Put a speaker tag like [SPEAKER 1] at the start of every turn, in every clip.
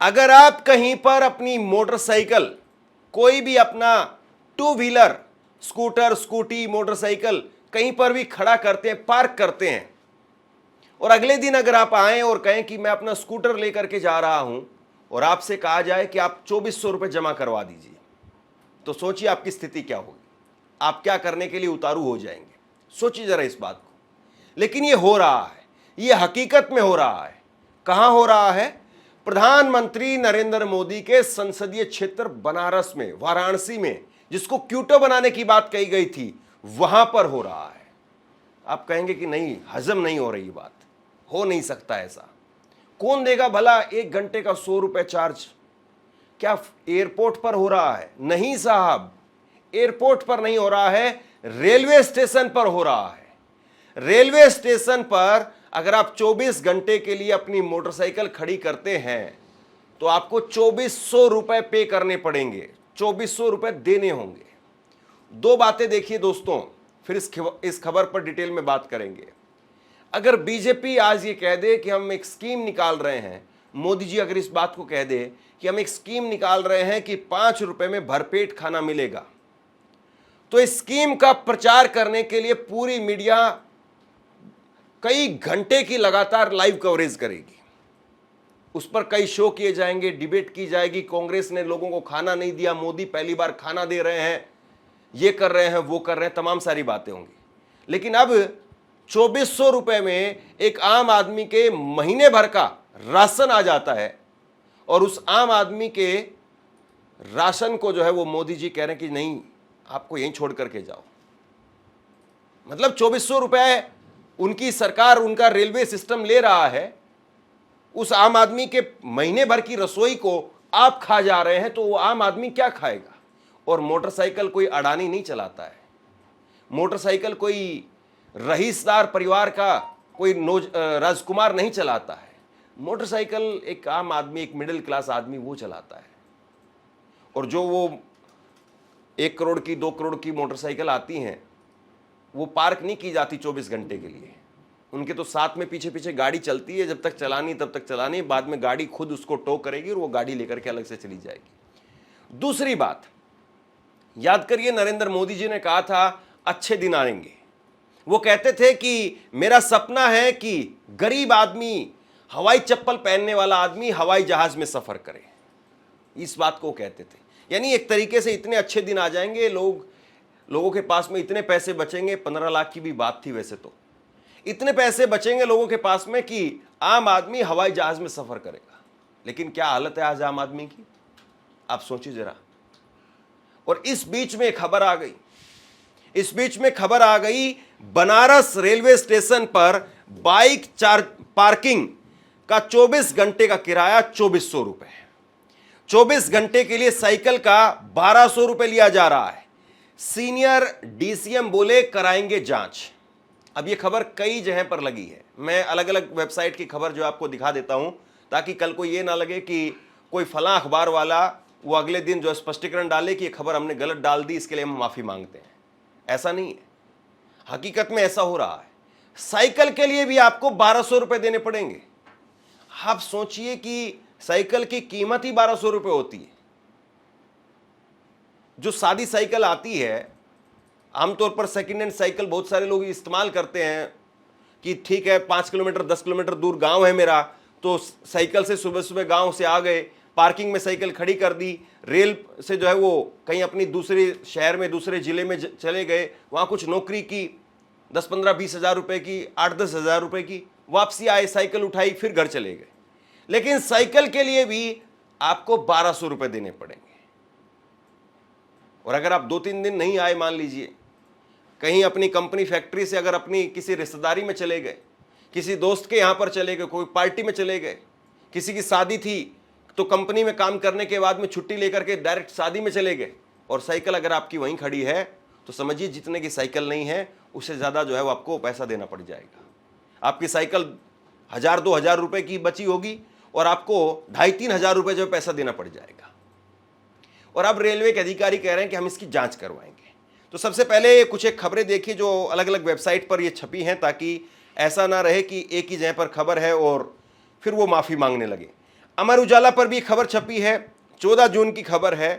[SPEAKER 1] अगर आप कहीं पर अपनी मोटरसाइकिल, कोई भी अपना two wheeler, scooter, scooty, motorcycle कहीं पर भी खड़ा करते हैं, पार्क करते हैं, और अगले दिन अगर आप आए और कहें कि मैं अपना स्कूटर लेकर के जा रहा हूं और आपसे कहा जाए कि आप 2400 रुपये जमा करवा दीजिए, तो सोचिए आपकी स्थिति क्या होगी। आप क्या करने के लिए उतारू हो जाएंगे? सोचिए जरा इस बात को। लेकिन ये हो रहा है, ये हकीकत में हो रहा है। कहां हो रहा है? प्रधानमंत्री नरेंद्र मोदी के संसदीय क्षेत्र बनारस में, वाराणसी में, जिसको क्यूटो बनाने की बात कही गई थी, वहां पर हो रहा है। आप कहेंगे कि नहीं, हजम नहीं हो रही बात, हो नहीं सकता ऐसा। कौन देगा भला 1 घंटे का 100 रुपए चार्ज? क्या एयरपोर्ट पर हो रहा है? नहीं साहब, एयरपोर्ट पर नहीं हो रहा है, रेलवे स्टेशन पर हो रहा है। रेलवे स्टेशन पर अगर आप 24 घंटे के लिए अपनी मोटरसाइकिल खड़ी करते हैं तो आपको 2400 रुपए पे करने पड़ेंगे, 2400 रुपए देने होंगे। दो बातें देखिए दोस्तों, फिर इस खबर पर डिटेल में बात करेंगे। अगर बीजेपी आज ये कह दे कि हम एक स्कीम निकाल रहे हैं, मोदी जी अगर इस बात को कह दे कि हम एक स्कीम निकाल रहे हैं कि 5 रुपए में भरपेट खाना मिलेगा, तो इस स्कीम का प्रचार करने के लिए पूरी मीडिया कई घंटे की लगातार लाइव कवरेज करेगी। उस पर कई शो किए जाएंगे, डिबेट की जाएगी, कांग्रेस ने लोगों को खाना नहीं दिया, मोदी पहली बार खाना दे रहे हैं, ये कर रहे हैं, वो कर रहे हैं, तमाम सारी बातें होंगी। लेकिन अब 2400 रुपए में एक आम आदमी के महीने भर का राशन आ जाता है, और उस आम आदमी के राशन को जो है वो मोदी जी कह रहे हैं कि नहीं, आपको यहीं छोड़ करके जाओ। मतलब 2400 रुपए उनकी सरकार, उनका रेलवे सिस्टम ले रहा है, उस आम आदमी के महीने भर की रसोई को आप खा जा रहे हैं, तो वो आम आदमी क्या खाएगा? और मोटरसाइकिल कोई अडानी नहीं चलाता है, मोटरसाइकिल कोई रईसदार परिवार का कोई राजकुमार नहीं चलाता है। मोटरसाइकिल एक आम आदमी, एक मिडिल क्लास आदमी वो चलाता है। और जो वो 1 करोड़ की, 2 करोड़ की मोटरसाइकिल आती हैं, वो पार्क नहीं की जाती 24 घंटे के लिए। उनके तो साथ में पीछे पीछे गाड़ी चलती है, जब तक चलानी तब तक चलानी, बाद में गाड़ी खुद उसको टो करेगी और वो गाड़ी लेकर के अलग से चली जाएगी। दूसरी बात याद करिए, नरेंद्र मोदी जी ने कहा था अच्छे दिन आएंगे। वो कहते थे कि मेरा सपना है कि गरीब आदमी, हवाई चप्पल पहनने वाला आदमी हवाई जहाज में सफर करे। इस बात को कहते थे, यानी एक तरीके से इतने अच्छे दिन आ जाएंगे, लोगों के पास में इतने पैसे बचेंगे, 15 लाख की भी बात थी वैसे तो, इतने पैसे बचेंगे लोगों के पास में कि आम आदमी हवाई जहाज में सफर करेगा। लेकिन क्या हालत है आज आम आदमी की, आप सोचिए जरा। और इस बीच में खबर आ गई, बनारस रेलवे स्टेशन पर बाइक पार्किंग का 24 घंटे का किराया 2400 रुपए, 24 घंटे के लिए साइकिल का 1200 रुपए लिया जा रहा है। सीनियर डीसीएम बोले कराएंगे जांच। अब यह खबर कई जगह पर लगी है, मैं अलग अलग वेबसाइट की खबर जो आपको दिखा देता हूं, ताकि कल को यह ना लगे कि कोई फलां अखबार वाला वो अगले दिन जो स्पष्टीकरण डाले कि यह खबर हमने गलत डाल दी, इसके लिए हम माफी मांगते हैं। ऐसा नहीं है, हकीकत में ऐसा हो रहा है। साइकिल के लिए भी आपको 1200 रुपए देने पड़ेंगे। आप सोचिए कि साइकिल की कीमत ही 1200 रुपए होती है। जो सादी साइकिल आती है, आमतौर पर सेकेंड हैंड साइकिल बहुत सारे लोग इस्तेमाल करते हैं कि ठीक है 5 किलोमीटर 10 किलोमीटर दूर गांव है मेरा, तो साइकिल से सुबह सुबह गांव से आ गए, पार्किंग में साइकिल खड़ी कर दी, रेल से जो है वो कहीं अपनी दूसरे शहर में, दूसरे जिले में चले गए, वहाँ कुछ नौकरी की, 10-15-20 हज़ार रुपये की, 8-10 हज़ार रुपये की, वापसी आए, साइकिल उठाई, फिर घर चले गए। लेकिन साइकिल के लिए भी आपको 1200 रुपये देने पड़ेंगे। और अगर आप 2-3 दिन नहीं आए, मान लीजिए कहीं अपनी कंपनी फैक्ट्री से अगर अपनी किसी रिश्तेदारी में चले गए, किसी दोस्त के यहाँ पर चले गए, कोई पार्टी में चले गए, किसी की शादी थी तो कंपनी में काम करने के बाद में छुट्टी लेकर के डायरेक्ट शादी में चले गए, और साइकिल अगर आपकी वहीं खड़ी है, तो समझिए जितने की साइकिल नहीं है उससे ज़्यादा जो है वो आपको पैसा देना पड़ जाएगा। आपकी साइकिल 1000-2000 हज़ार रुपये की बची होगी और आपको 2500-3000 हज़ार रुपये जो है पैसा देना पड़ जाएगा। और अब रेलवे के अधिकारी कह रहे हैं कि हम इसकी जांच करवाएंगे। तो सबसे पहले कुछ एक खबरें देखिए जो अलग अलग वेबसाइट पर ये छपी हैं, ताकि ऐसा ना रहे कि एक ही जगह पर खबर है और फिर वो माफ़ी मांगने लगे। अमर उजाला पर भी खबर छपी है, 14 जून की खबर है।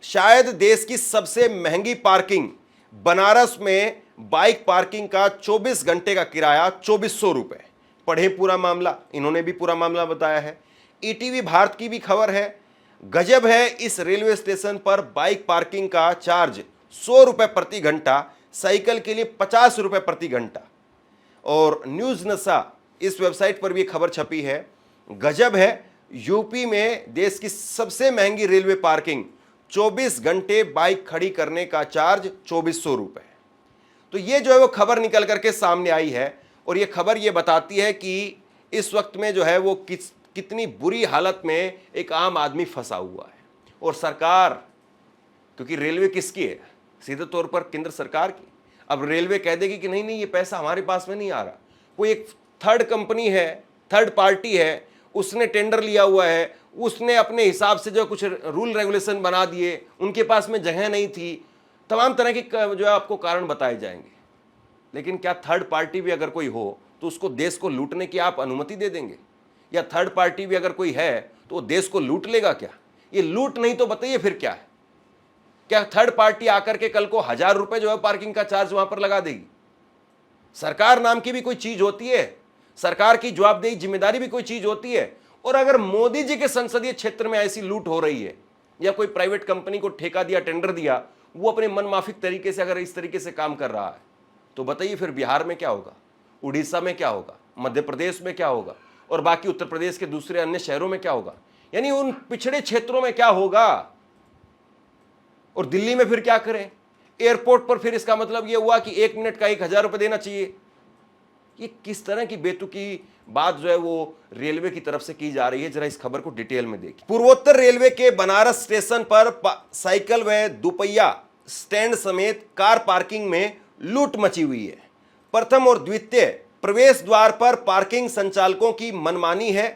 [SPEAKER 1] शायद देश की सबसे महंगी पार्किंग, बनारस में बाइक पार्किंग का 24 घंटे का किराया 2400 रुपए। पढ़े पूरा मामला, इन्होंने भी पूरा मामला बताया है। ईटीवी भारत की भी खबर है, गजब है, इस रेलवे स्टेशन पर बाइक पार्किंग का चार्ज 100 रुपए प्रति घंटा, साइकिल के लिए 50 रुपए प्रति घंटा। और न्यूज नशा इस वेबसाइट पर भी खबर छपी है, गजब है, यूपी में देश की सबसे महंगी रेलवे पार्किंग, 24 घंटे बाइक खड़ी करने का चार्ज 2400 रुपए। तो ये जो है वो खबर निकल करके सामने आई है, और ये खबर ये बताती है कि इस वक्त में जो है वो कितनी बुरी हालत में एक आम आदमी फंसा हुआ है। और सरकार, क्योंकि रेलवे किसकी है, सीधे तौर पर केंद्र सरकार की। अब रेलवे कह देगी कि नहीं नहीं ये पैसा हमारे पास में नहीं आ रहा, वो एक थर्ड कंपनी है, थर्ड पार्टी है, उसने टेंडर लिया हुआ है, उसने अपने हिसाब से जो कुछ रूल रेगुलेशन बना दिए, उनके पास में जगह नहीं थी, तमाम तरह के जो है आपको कारण बताए जाएंगे। लेकिन क्या थर्ड पार्टी भी अगर कोई हो तो उसको देश को लूटने की आप अनुमति दे देंगे? या थर्ड पार्टी भी अगर कोई है तो वो देश को लूट लेगा क्या? ये लूट नहीं तो बताइए फिर क्या है? क्या थर्ड पार्टी आकर के कल को 1000 रुपए जो है पार्किंग का चार्ज वहां पर लगा देगी? सरकार नाम की भी कोई चीज होती है, सरकार की जवाबदेही जिम्मेदारी भी कोई चीज होती है। और अगर मोदी जी के संसदीय क्षेत्र में ऐसी लूट हो रही है, या कोई प्राइवेट कंपनी को ठेका दिया, टेंडर दिया, वो अपने मनमाफिक तरीके से अगर इस तरीके से काम कर रहा है, तो बताइए फिर बिहार में क्या होगा, उड़ीसा में क्या होगा, मध्य प्रदेश में क्या होगा, और बाकी उत्तर प्रदेश के दूसरे अन्य शहरों में क्या होगा? यानी उन पिछड़े क्षेत्रों में क्या होगा? और दिल्ली में फिर क्या करें? एयरपोर्ट पर फिर इसका मतलब यह हुआ कि 1 मिनट का 1000 रुपए देना चाहिए। ये किस तरह की बेतुकी बात जो है वो रेलवे की तरफ से की जा रही है, जरा इस खबर को डिटेल में देखिए। पूर्वोत्तर रेलवे के बनारस स्टेशन पर साइकिल व दुपहिया स्टैंड समेत कार पार्किंग में लूट मची हुई है। प्रथम और द्वितीय प्रवेश द्वार पर पार्किंग संचालकों की मनमानी है।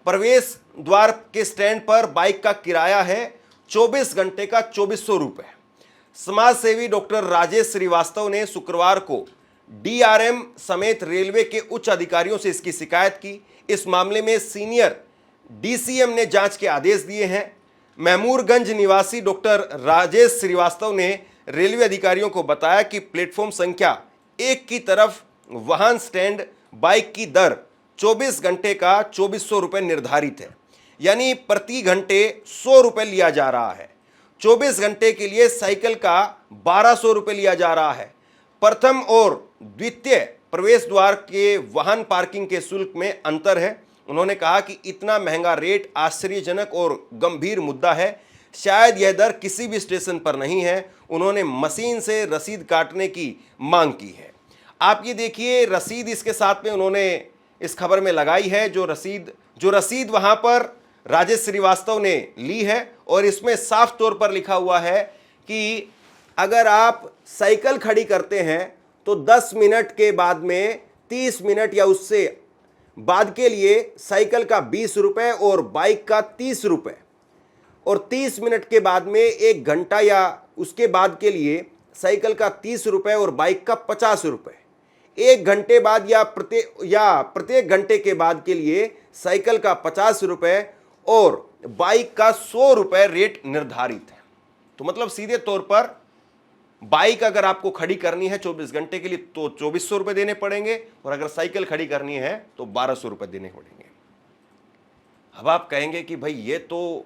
[SPEAKER 1] प्रवेश द्वार के स्टैंड पर बाइक का किराया है 24 घंटे का 2400 रुपए। समाज सेवी डॉक्टर राजेश श्रीवास्तव ने शुक्रवार को डीआरएम समेत रेलवे के उच्च अधिकारियों से इसकी शिकायत की। इस मामले में सीनियर डीसीएम ने जांच के आदेश दिए हैं। महमूरगंज निवासी डॉक्टर राजेश श्रीवास्तव ने रेलवे अधिकारियों को बताया कि प्लेटफॉर्म संख्या 1 की तरफ वाहन स्टैंड बाइक की दर 24 घंटे का 2400 रुपए निर्धारित है, यानी प्रति घंटे 100 रुपए लिया जा रहा है। 24 घंटे के लिए साइकिल का 1200 रुपए लिया जा रहा है। प्रथम और द्वितीय प्रवेश द्वार के वाहन पार्किंग के शुल्क में अंतर है। उन्होंने कहा कि इतना महंगा रेट आश्चर्यजनक और गंभीर मुद्दा है। शायद यह दर किसी भी स्टेशन पर नहीं है। उन्होंने मशीन से रसीद काटने की मांग की है। आप ये देखिए, रसीद इसके साथ में उन्होंने इस खबर में लगाई है, जो रसीद वहां पर राजेश श्रीवास्तव ने ली है, और इसमें साफ तौर पर लिखा हुआ है कि अगर आप साइकिल खड़ी करते हैं तो 10 मिनट के बाद में 30 मिनट या उससे बाद के लिए साइकिल का 20 रुपए और बाइक का 30 रुपए, और 30 मिनट के बाद में 1 घंटा या उसके बाद के लिए साइकिल का 30 रुपए और बाइक का 50 रुपए। 1 घंटे बाद या प्रत्येक घंटे के बाद के लिए साइकिल का 50 रुपए और बाइक का 100 रुपए रेट निर्धारित है। तो मतलब सीधे तौर पर बाइक अगर आपको खड़ी करनी है 24 घंटे के लिए तो 2400 रुपए देने पड़ेंगे, और अगर साइकिल खड़ी करनी है तो 1200 रुपए देने पड़ेंगे। अब आप कहेंगे कि भाई ये तो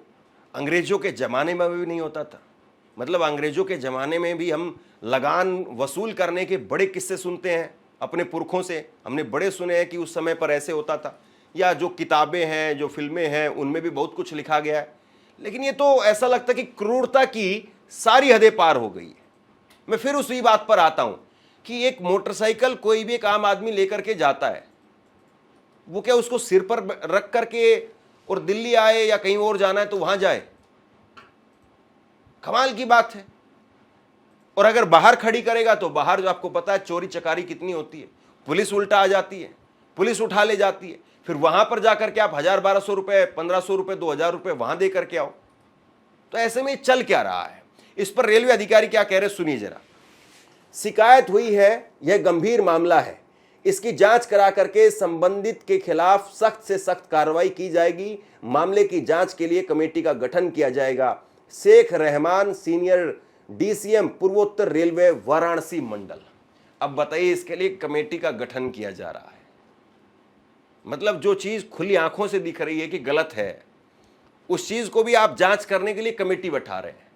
[SPEAKER 1] अंग्रेजों के जमाने में भी नहीं होता था। मतलब अंग्रेजों के जमाने में भी हम लगान वसूल करने के बड़े किस्से सुनते हैं अपने पुरखों से। हमने बड़े सुने हैं कि उस समय पर ऐसे होता था, या जो किताबें हैं, जो फिल्में हैं, उनमें भी बहुत कुछ लिखा गया है। लेकिन ये तो ऐसा लगता है कि क्रूरता की सारी हदें पार हो गई है। मैं फिर उसी बात पर आता हूं कि एक मोटरसाइकिल कोई भी एक आम आदमी लेकर के जाता है, वो क्या उसको सिर पर रख करके और दिल्ली आए या कहीं और जाना है तो वहां जाए? कमाल की बात है। और अगर बाहर खड़ी करेगा तो बाहर जो आपको पता है चोरी चकारी कितनी होती है, पुलिस उल्टा आ जाती है, पुलिस उठा ले जाती है। फिर वहां पर जाकर के आप 1000-1200 रुपए, 1500 रुपए, 2000 रुपए वहां दे करके आओ। तो ऐसे में चल क्या रहा है? इस पर रेलवे अधिकारी क्या कह रहे, सुनिए जरा। शिकायत हुई है, यह गंभीर मामला है। इसकी जांच करा करके संबंधित के खिलाफ सख्त से सख्त कार्रवाई की जाएगी। मामले की जांच के लिए कमेटी का गठन किया जाएगा। शेख रहमान, सीनियर डीसीएम, पूर्वोत्तर रेलवे, वाराणसी मंडल। अब बताइए, इसके लिए कमेटी का गठन किया जा रहा है। मतलब जो चीज खुली आंखों से दिख रही है कि गलत है, उस चीज को भी आप जांच करने के लिए कमेटी बैठा रहे हैं।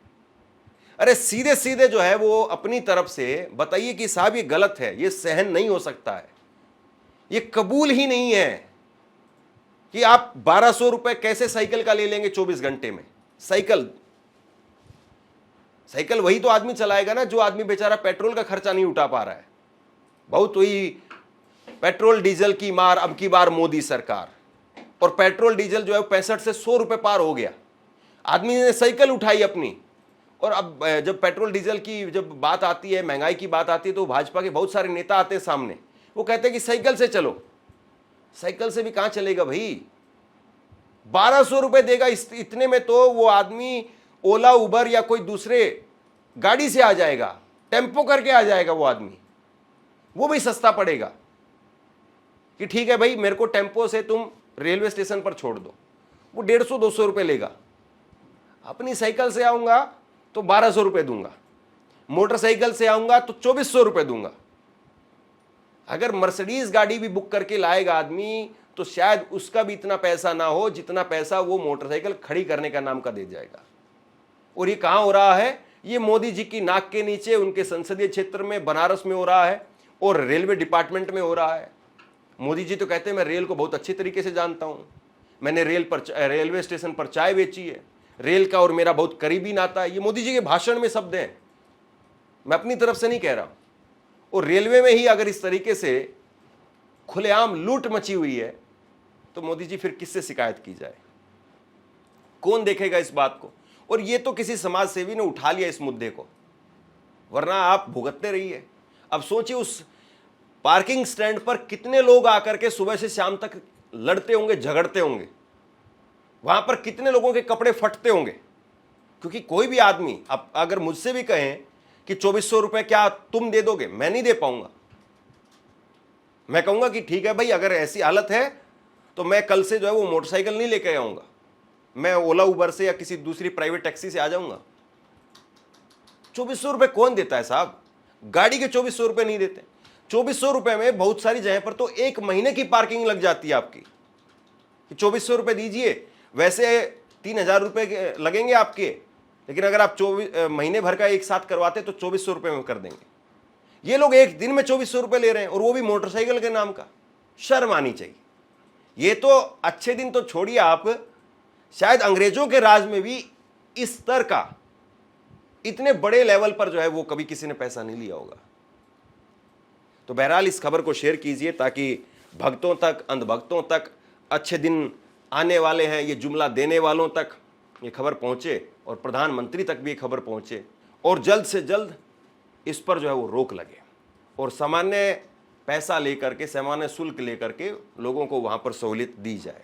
[SPEAKER 1] अरे सीधे सीधे जो है वो अपनी तरफ से बताइए कि साहब ये गलत है, ये सहन नहीं हो सकता है, ये कबूल ही नहीं है कि आप 1200 रुपए कैसे साइकिल का ले लेंगे 24 घंटे में। साइकिल वही तो आदमी चलाएगा ना जो आदमी बेचारा पेट्रोल का खर्चा नहीं उठा पा रहा है। बहुत हुई पेट्रोल डीजल की मार अब की बार मोदी सरकार, और पेट्रोल डीजल जो है 65 से 100 रुपए पार हो गया। आदमी ने साइकिल उठाई अपनी, और अब जब पेट्रोल डीजल की जब बात आती है, महंगाई की बात आती है, तो भाजपा के बहुत सारे नेता आते हैं सामने, वो कहते हैं कि साइकिल से चलो। साइकिल से भी कहां चलेगा भाई, 1200 रुपए देगा, इतने में तो वो आदमी ओला, उबर या कोई दूसरे गाड़ी से आ जाएगा, टेम्पो करके आ जाएगा वो आदमी, वो भी सस्ता पड़ेगा कि ठीक है भाई मेरे को टेम्पो से तुम रेलवे स्टेशन पर छोड़ दो, वो 150-200 रुपए लेगा। अपनी साइकिल से आऊंगा तो 1200 रुपए दूंगा, मोटरसाइकिल से आऊंगा तो 2400 रुपए दूंगा। अगर मर्सिडीज गाड़ी भी बुक करके लाएगा आदमी तो शायद उसका भी इतना पैसा ना हो जितना पैसा वो मोटरसाइकिल खड़ी करने का नाम का दे जाएगा। और ये कहां हो रहा है, ये मोदी जी की नाक के नीचे उनके संसदीय क्षेत्र में बनारस में हो रहा है और रेलवे डिपार्टमेंट में हो रहा है। मोदी जी तो कहते हैं मैं रेल को बहुत अच्छे तरीके से जानता हूं, मैंने रेलवे स्टेशन पर चाय बेची है, रेल का और मेरा बहुत करीबी नाता है। ये मोदी जी के भाषण में शब्द हैं, मैं अपनी तरफ से नहीं कह रहा हूं। और रेलवे में ही अगर इस तरीके से खुलेआम लूट मची हुई है तो मोदी जी फिर किससे शिकायत की जाए, कौन देखेगा इस बात को। और ये तो किसी समाज सेवी ने उठा लिया इस मुद्दे को, वरना आप भुगतते रहिए। अब सोचिए उस पार्किंग स्टैंड पर कितने लोग आकर के सुबह से शाम तक लड़ते होंगे, झगड़ते होंगे, वहां पर कितने लोगों के कपड़े फटते होंगे। क्योंकि कोई भी आदमी, अब अगर मुझसे भी कहें कि 2400 रुपए क्या तुम दे दोगे, मैं नहीं दे पाऊंगा। मैं कहूंगा कि ठीक है भाई, अगर ऐसी हालत है तो मैं कल से जो है वो मोटरसाइकिल नहीं लेके आऊंगा, मैं ओला उबर से या किसी दूसरी प्राइवेट टैक्सी से आ जाऊंगा। 2400 रुपए कौन देता है साहब, गाड़ी के 2400 रुपए नहीं देते। 2400 रुपए में बहुत सारी जगह पर तो 1 महीने की पार्किंग लग जाती है आपकी, कि 2400 रुपए दीजिए। वैसे 3000 रुपए लगेंगे आपके, लेकिन अगर आप 24 महीने भर का एक साथ करवाते तो 2400 रुपए में कर देंगे। ये लोग एक दिन में 2400 रुपए ले रहे हैं, और वो भी मोटरसाइकिल के नाम का। शर्म आनी चाहिए। ये तो अच्छे दिन तो छोड़िए आप, शायद अंग्रेजों के राज में भी इस स्तर का, इतने बड़े लेवल पर जो है वो कभी किसी ने पैसा नहीं लिया होगा। तो बहरहाल इस खबर को शेयर कीजिए ताकि भक्तों तक, अंधभक्तों तक, अच्छे दिन आने वाले हैं ये जुमला देने वालों तक ये खबर पहुंचे, और प्रधानमंत्री तक भी ये खबर पहुंचे, और जल्द से जल्द इस पर जो है वो रोक लगे, और सामान्य पैसा लेकर के, सामान्य शुल्क लेकर के लोगों को वहां पर सहूलियत दी जाए।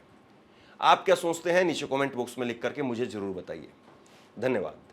[SPEAKER 1] आप क्या सोचते हैं नीचे कमेंट बॉक्स में लिख करके मुझे जरूर बताइए। धन्यवाद।